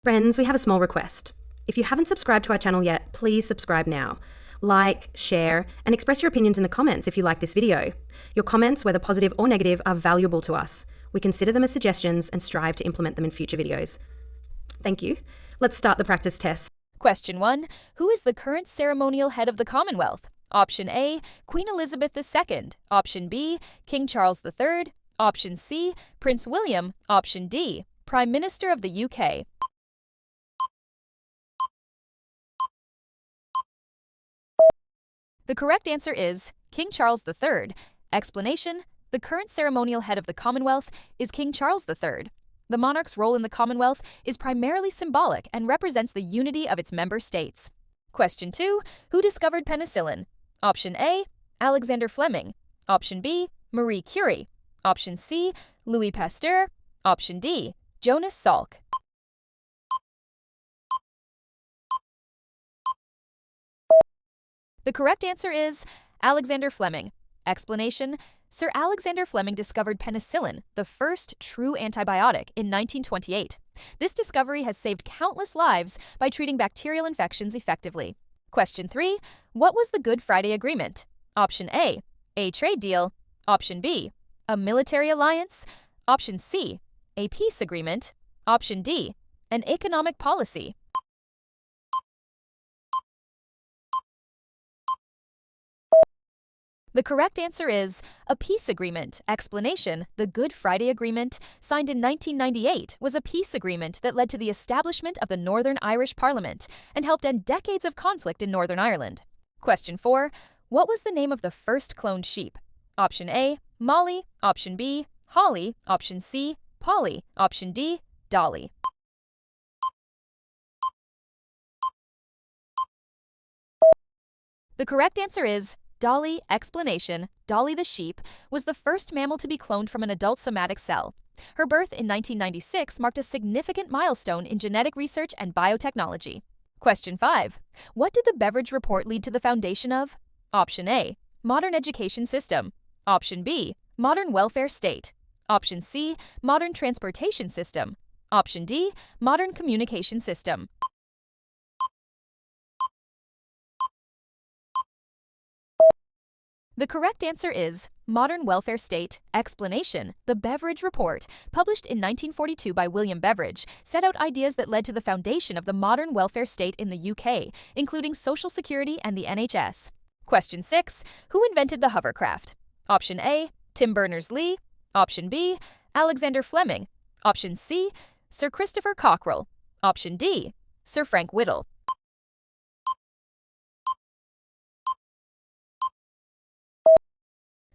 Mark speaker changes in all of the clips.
Speaker 1: Friends, we have a small request. If you haven't subscribed to our channel yet, please subscribe now. Like, share, and express your opinions in the comments if you like this video. Your comments, whether positive or negative, are valuable to us. We consider them as suggestions and strive to implement them in future videos. Thank you. Let's start the practice test.
Speaker 2: Question 1. Who is the current ceremonial head of the Commonwealth? Option A, Queen Elizabeth II. Option B, King Charles III. Option C, Prince William. Option D, Prime Minister of the UK. The correct answer is King Charles III. Explanation: the current ceremonial head of the Commonwealth is King Charles III. The monarch's role in the Commonwealth is primarily symbolic and represents the unity of its member states. Question 2. Who discovered penicillin? Option A, Alexander Fleming. Option B, Marie Curie. Option C, Louis Pasteur. Option D, Jonas Salk. The correct answer is Alexander Fleming. Explanation: Sir Alexander Fleming discovered penicillin, the first true antibiotic, in 1928. This discovery has saved countless lives by treating bacterial infections effectively. Question 3. What was the Good Friday Agreement? Option A trade deal. Option B, a military alliance. Option C, a peace agreement. Option D, an economic policy. The correct answer is a peace agreement. Explanation: the Good Friday Agreement, signed in 1998, was a peace agreement that led to the establishment of the Northern Irish Parliament and helped end decades of conflict in Northern Ireland. Question 4. What was the name of the first cloned sheep? Option A, Molly. Option B, Holly. Option C, Polly. Option D, Dolly. The correct answer is Dolly. Explanation: Dolly the sheep was the first mammal to be cloned from an adult somatic cell. Her birth in 1996 marked a significant milestone in genetic research and biotechnology. Question 5. What did the Beveridge Report lead to the foundation of? Option A, modern education system. Option B, modern welfare state. Option C, modern transportation system. Option D, modern communication system. The correct answer is modern welfare state. Explanation: the Beveridge Report, published in 1942 by William Beveridge, set out ideas that led to the foundation of the modern welfare state in the UK, including Social Security and the NHS. Question 6. Who invented the hovercraft? Option A, Tim Berners-Lee. Option B, Alexander Fleming. Option C, Sir Christopher Cockerell. Option D, Sir Frank Whittle.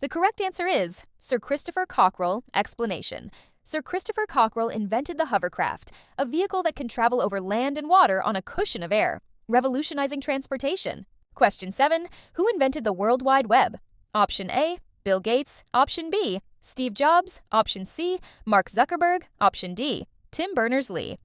Speaker 2: The correct answer is Sir Christopher Cockerell. Explanation: Sir Christopher Cockerell invented the hovercraft, a vehicle that can travel over land and water on a cushion of air, revolutionizing transportation. Question 7. Who invented the World Wide Web? Option A, Bill Gates. Option B, Steve Jobs. Option C, Mark Zuckerberg. Option D, Tim Berners-Lee.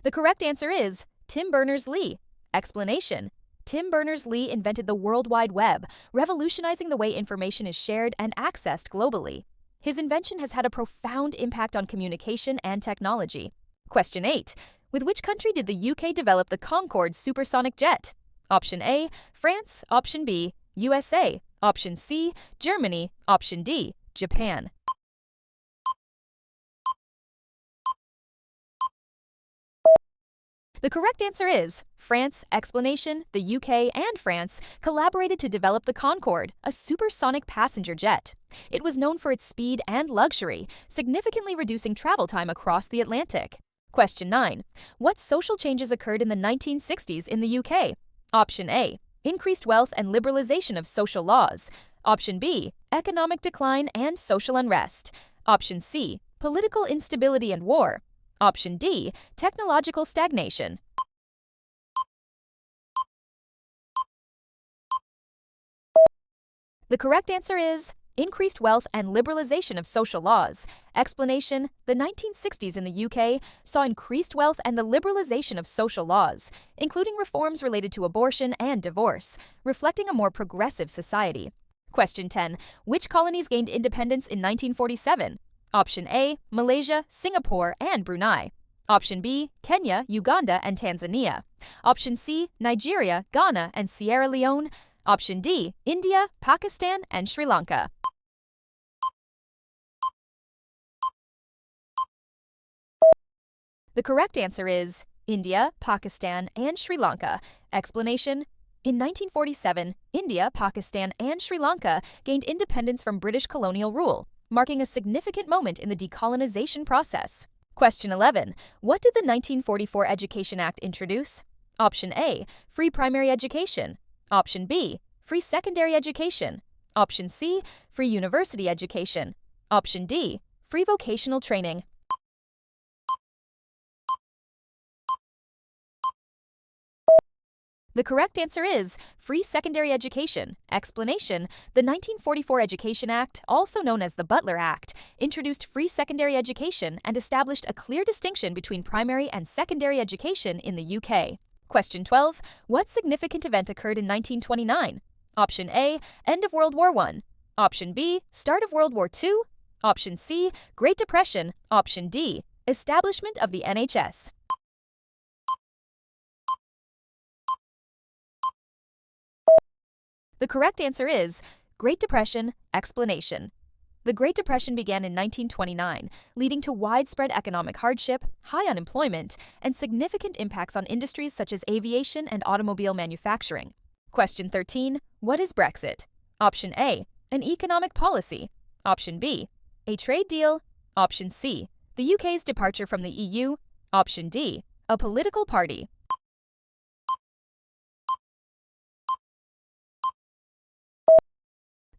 Speaker 2: The correct answer is Tim Berners-Lee. Explanation: Tim Berners-Lee invented the World Wide Web, revolutionizing the way information is shared and accessed globally. His invention has had a profound impact on communication and technology. Question 8. With which country did the UK develop the Concorde supersonic jet? Option A, France. Option B, USA. Option C, Germany. Option D, Japan. The correct answer is France. Explanation: the UK and France collaborated to develop the Concorde, a supersonic passenger jet. It was known for its speed and luxury, significantly reducing travel time across the Atlantic. Question 9. What social changes occurred in the 1960s in the UK? Option A, increased wealth and liberalization of social laws. Option B, economic decline and social unrest. Option C, political instability and war. Option D, technological stagnation. The correct answer is increased wealth and liberalization of social laws. Explanation: the 1960s in the UK saw increased wealth and the liberalization of social laws, including reforms related to abortion and divorce, reflecting a more progressive society. Question 10. Which colonies gained independence in 1947? Option A, Malaysia, Singapore, and Brunei. Option B, Kenya, Uganda, and Tanzania. Option C, Nigeria, Ghana, and Sierra Leone. Option D, India, Pakistan, and Sri Lanka. The correct answer is India, Pakistan, and Sri Lanka. Explanation: in 1947, India, Pakistan, and Sri Lanka gained independence from British colonial rule, marking a significant moment in the decolonization process. Question 11. What did the 1944 Education Act introduce? Option A, free primary education. Option B, free secondary education. Option C, free university education. Option D, free vocational training. The correct answer is free secondary education. Explanation: the 1944 Education Act, also known as the Butler Act, introduced free secondary education and established a clear distinction between primary and secondary education in the UK. Question 12. What significant event occurred in 1929? Option A, end of World War I. Option B, start of World War II. Option C, Great Depression. Option D, establishment of the NHS. The correct answer is Great Depression. Explanation: the Great Depression began in 1929, leading to widespread economic hardship, high unemployment, and significant impacts on industries such as aviation and automobile manufacturing. Question 13. What is Brexit? Option A, an economic policy. Option B, a trade deal. Option C, the UK's departure from the EU. Option D, a political party.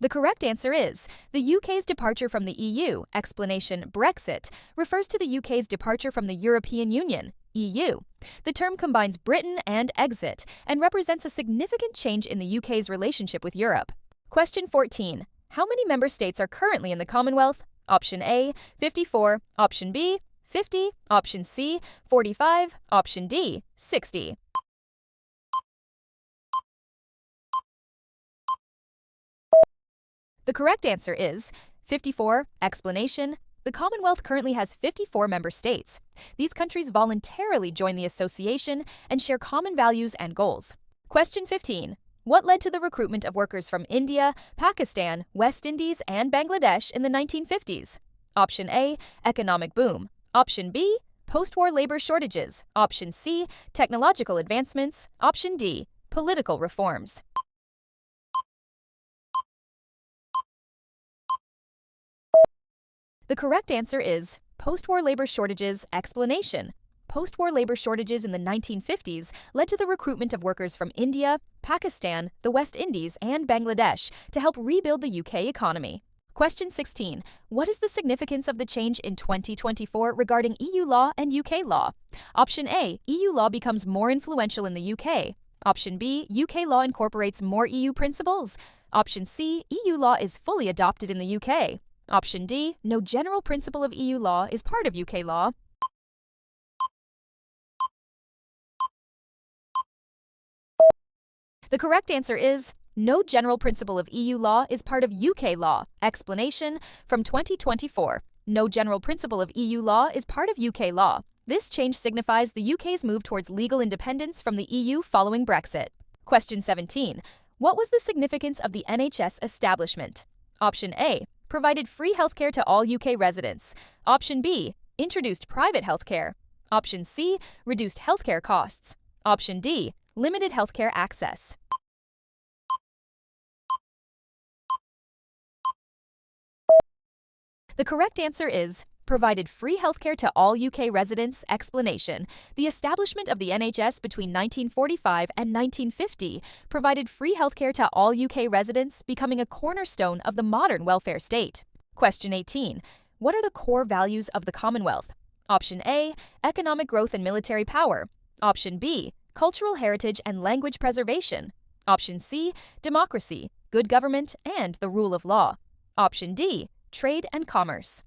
Speaker 2: The correct answer is the UK's departure from the EU. Explanation: Brexit refers to the UK's departure from the European Union, EU. The term combines Britain and exit and represents a significant change in the UK's relationship with Europe. Question 14. How many member states are currently in the Commonwealth? Option A, 54. Option B, 50. Option C, 45. Option D, 60. The correct answer is 54. Explanation: the Commonwealth currently has 54 member states. These countries voluntarily join the association and share common values and goals. Question 15. What led to the recruitment of workers from India, Pakistan, West Indies, and Bangladesh in the 1950s? Option A, economic boom. Option B, post-war labor shortages. Option C, technological advancements. Option D, political reforms. The correct answer is post-war labor shortages. Explanation: post-war labor shortages in the 1950s led to the recruitment of workers from India, Pakistan, the West Indies, and Bangladesh to help rebuild the UK economy. Question 16. What is the significance of the change in 2024 regarding EU law and UK law? Option A, EU law becomes more influential in the UK. Option B, UK law incorporates more EU principles. Option C, EU law is fully adopted in the UK. Option D, no general principle of EU law is part of UK law. The correct answer is no general principle of EU law is part of UK law. Explanation: from 2024, no general principle of EU law is part of UK law. This change signifies the UK's move towards legal independence from the EU following Brexit. Question 17. What was the significance of the NHS establishment? Option A, provided free healthcare to all UK residents. Option B, introduced private healthcare. Option C, reduced healthcare costs. Option D, limited healthcare access. The correct answer is provided free healthcare to all UK residents. Explanation: the establishment of the NHS between 1945 and 1950 provided free healthcare to all UK residents, becoming a cornerstone of the modern welfare state. Question 18. What are the core values of the Commonwealth? Option A, economic growth and military power. Option B, cultural heritage and language preservation. Option C, democracy, good government, and the rule of law. Option D, trade and commerce.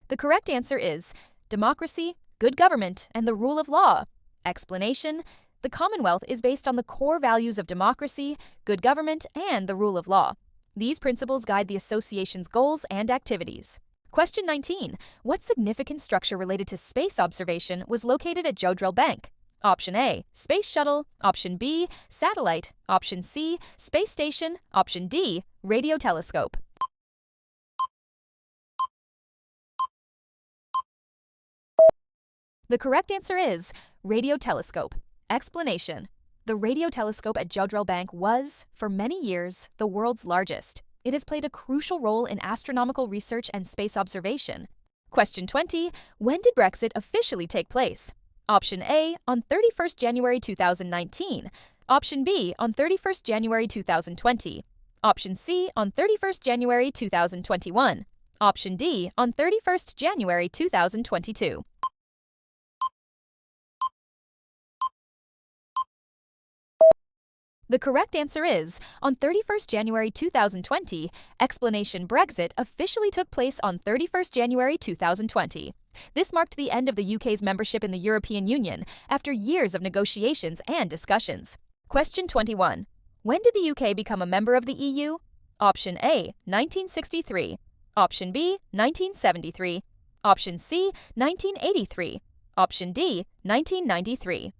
Speaker 2: The correct answer is democracy, good government, and the rule of law. Explanation: The Commonwealth is based on the core values of democracy, good government, and the rule of law. These principles guide the association's goals and activities. Question 19. What significant structure related to space observation was located at Jodrell Bank? Option A, Space Shuttle. Option B, Satellite. Option C, Space Station. Option D, Radio Telescope. The correct answer is Radio Telescope. Explanation. The radio telescope at Jodrell Bank was, for many years, the world's largest. It has played a crucial role in astronomical research and space observation. Question 20. When did Brexit officially take place? Option A, on 31st January 2019. Option B, on 31st January 2020. Option C, on 31st January 2021. Option D, on 31st January 2022. The correct answer is, on 31st January 2020, explanation Brexit officially took place on 31st January 2020. This marked the end of the UK's membership in the European Union after years of negotiations and discussions. Question 21. When did the UK become a member of the EU? Option A, 1963. Option B, 1973. Option C, 1983. Option D, 1993.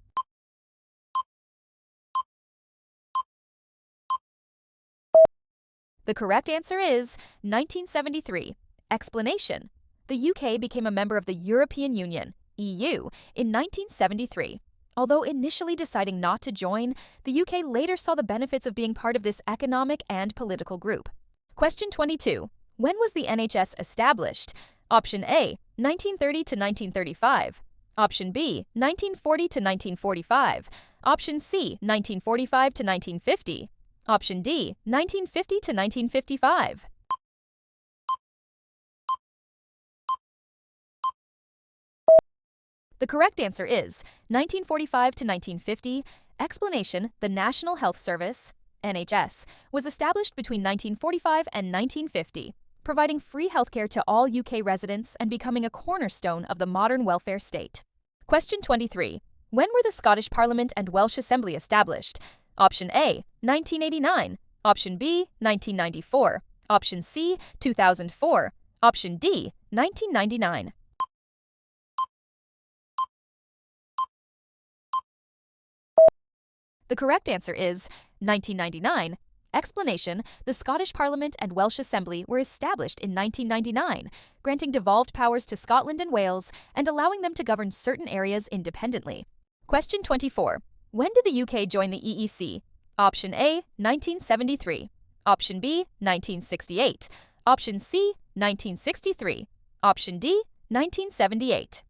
Speaker 2: The correct answer is 1973. Explanation. The UK became a member of the European Union, EU, in 1973. Although initially deciding not to join, the UK later saw the benefits of being part of this economic and political group. Question 22. When was the NHS established? Option A, 1930 to 1935. Option B, 1940 to 1945. Option C, 1945 to 1950. Option D, 1950 to 1955. The correct answer is 1945 to 1950. Explanation: the National Health Service, NHS, was established between 1945 and 1950, providing free healthcare to all UK residents and becoming a cornerstone of the modern welfare state. Question 23. When were the Scottish Parliament and Welsh Assembly established? Option A, 1989. Option B, 1994. Option C, 2004. Option D, 1999. The correct answer is 1999. Explanation: the Scottish Parliament and Welsh Assembly were established in 1999, granting devolved powers to Scotland and Wales and allowing them to govern certain areas independently. Question 24. When did the UK join the EEC? Option A, 1973. Option B, 1968. Option C, 1963. Option D, 1978.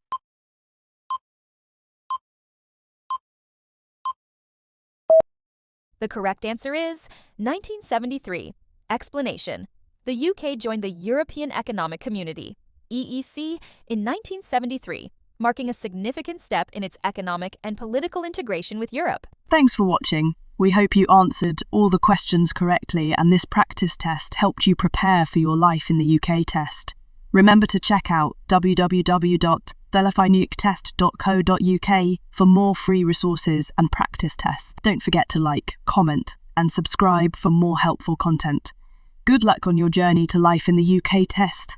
Speaker 2: The correct answer is 1973. Explanation: the UK joined the European Economic Community, EEC, in 1973, marking a significant step in its economic and political integration with Europe.
Speaker 3: Thanks for watching. We hope you answered all the questions correctly and this practice test helped you prepare for your life in the UK test. Remember to check out www.thelifeinuktest.co.uk for more free resources and practice tests. Don't forget to like, comment, and subscribe for more helpful content. Good luck on your journey to life in the UK test.